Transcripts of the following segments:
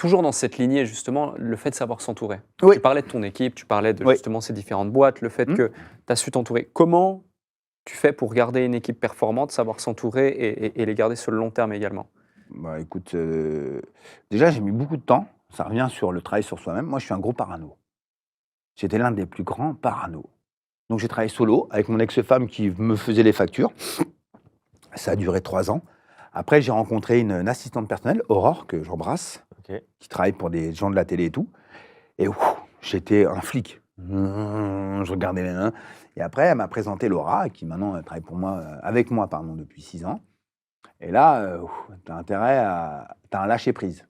toujours dans cette lignée, justement, le fait de savoir s'entourer. Oui. Tu parlais de ton équipe, tu parlais de Oui. justement ces différentes boîtes, le fait que tu as su t'entourer. Comment tu fais pour garder une équipe performante, savoir s'entourer et les garder sur le long terme également? Bah, écoute, déjà, j'ai mis beaucoup de temps. Ça revient sur le travail sur soi-même. Moi, je suis un gros parano. J'étais l'un des plus grands parano. Donc, j'ai travaillé solo avec mon ex-femme qui me faisait les factures. Ça a duré 3 ans. Après, j'ai rencontré une assistante personnelle, Aurore, que j'embrasse, qui travaille pour des gens de la télé et tout. Et j'étais un flic. Je regardais les nains. Et après, elle m'a présenté Laura, qui maintenant travaille pour moi, avec moi, pardon, depuis 6 ans. Et là, tu as intérêt à... Tu as un lâcher-prise.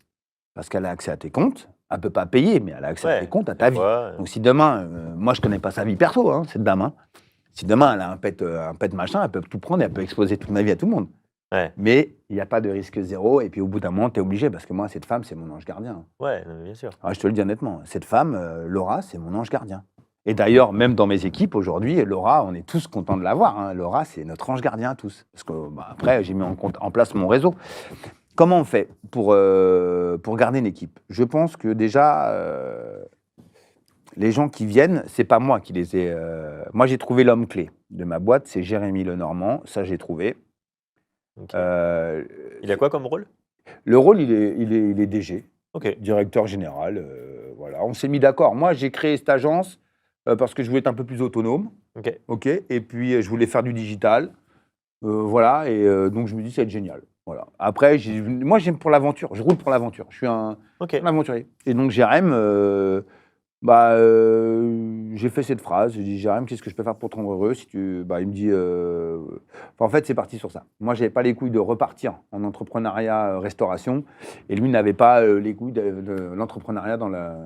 Parce qu'elle a accès à tes comptes. Elle ne peut pas payer, mais elle a accès à tes comptes, à ta vie. Donc si demain, moi je ne connais pas sa vie perso, hein, cette dame. Hein. Si demain elle a un pet machin, elle peut tout prendre et elle peut exposer toute ma vie à tout le monde. Ouais. Mais il n'y a pas de risque zéro. Et puis au bout d'un moment, tu es obligé. Parce que moi, cette femme, c'est mon ange gardien. Ouais, bien sûr. Alors, je te le dis honnêtement. Cette femme, Laura, c'est mon ange gardien. Et d'ailleurs, même dans mes équipes, aujourd'hui, Laura, on est tous contents de l'avoir. Hein. Laura, c'est notre ange gardien, tous. Parce que après, j'ai mis en place mon réseau. Comment on fait pour garder une équipe? Je pense que déjà, les gens qui viennent, c'est pas moi qui les ai... moi, j'ai trouvé l'homme clé de ma boîte, c'est Jérémy Lenormand. Ça, j'ai trouvé. Okay. Il a quoi comme rôle? Le rôle, il est DG, directeur général. Voilà. On s'est mis d'accord. Moi, j'ai créé cette agence parce que je voulais être un peu plus autonome. Et puis, je voulais faire du digital. Voilà. Et donc, je me dis, ça va être génial. Voilà. Après, moi, j'aime pour l'aventure. Je roule pour l'aventure. Je suis un aventurier. Et donc, Jérém, j'ai fait cette phrase. J'ai dit, Jérém, qu'est-ce que je peux faire pour te rendre heureux? Il me dit... en fait, c'est parti sur ça. Moi, je n'avais pas les couilles de repartir en entrepreneuriat restauration. Et lui n'avait pas les couilles de l'entrepreneuriat dans la...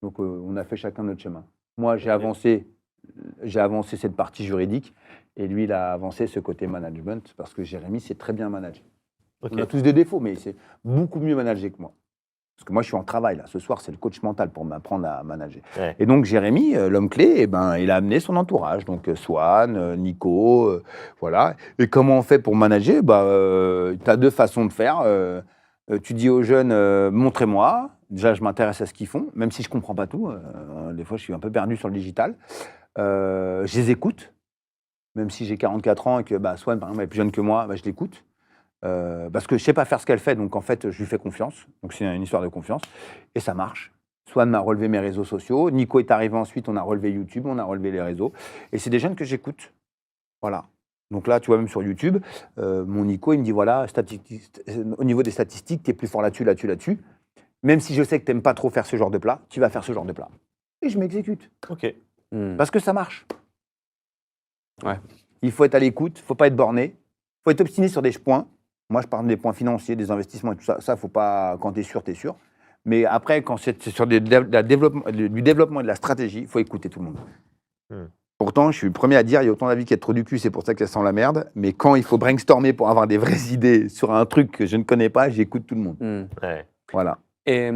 Donc, on a fait chacun notre chemin. Moi, j'ai avancé cette partie juridique. Et lui, il a avancé ce côté management. Parce que Jérémy, c'est très bien managé. On a tous des défauts, mais c'est beaucoup mieux managé que moi. Parce que moi, je suis en travail, là. Ce soir, c'est le coach mental pour m'apprendre à manager. Et donc, Jérémy, l'homme clé, il a amené son entourage. Donc, Swan, Nico, voilà. Et comment on fait pour manager? Tu as 2 façon de faire. Tu dis aux jeunes, montrez-moi. Déjà, je m'intéresse à ce qu'ils font, même si je ne comprends pas tout. Des fois, je suis un peu perdu sur le digital. Je les écoute. Même si j'ai 44 ans et que Swan, par exemple, est plus jeune que moi, je l'écoute. Parce que je ne sais pas faire ce qu'elle fait, donc en fait, je lui fais confiance. Donc c'est une histoire de confiance. Et ça marche. Swan m'a relevé mes réseaux sociaux. Nico est arrivé ensuite, on a relevé YouTube, on a relevé les réseaux. Et c'est des jeunes que j'écoute. Voilà. Donc là, tu vois, même sur YouTube, mon Nico, il me dit, voilà, au niveau des statistiques, tu es plus fort là-dessus, là-dessus, là-dessus. Même si je sais que tu n'aimes pas trop faire ce genre de plat, tu vas faire ce genre de plat. Et je m'exécute. Parce que ça marche. Ouais. Il faut être à l'écoute, il ne faut pas être borné. Il faut être obstiné sur des points. Moi, je parle des points financiers, des investissements et tout ça. Ça, faut pas. Quand tu es sûr, tu es sûr. Mais après, quand c'est sur du développement et de la stratégie, il faut écouter tout le monde. Pourtant, je suis le premier à dire, il y a autant d'avis qu'il y a de trous du cul, c'est pour ça que ça sent la merde. Mais quand il faut brainstormer pour avoir des vraies idées sur un truc que je ne connais pas, j'écoute tout le monde. Voilà. Et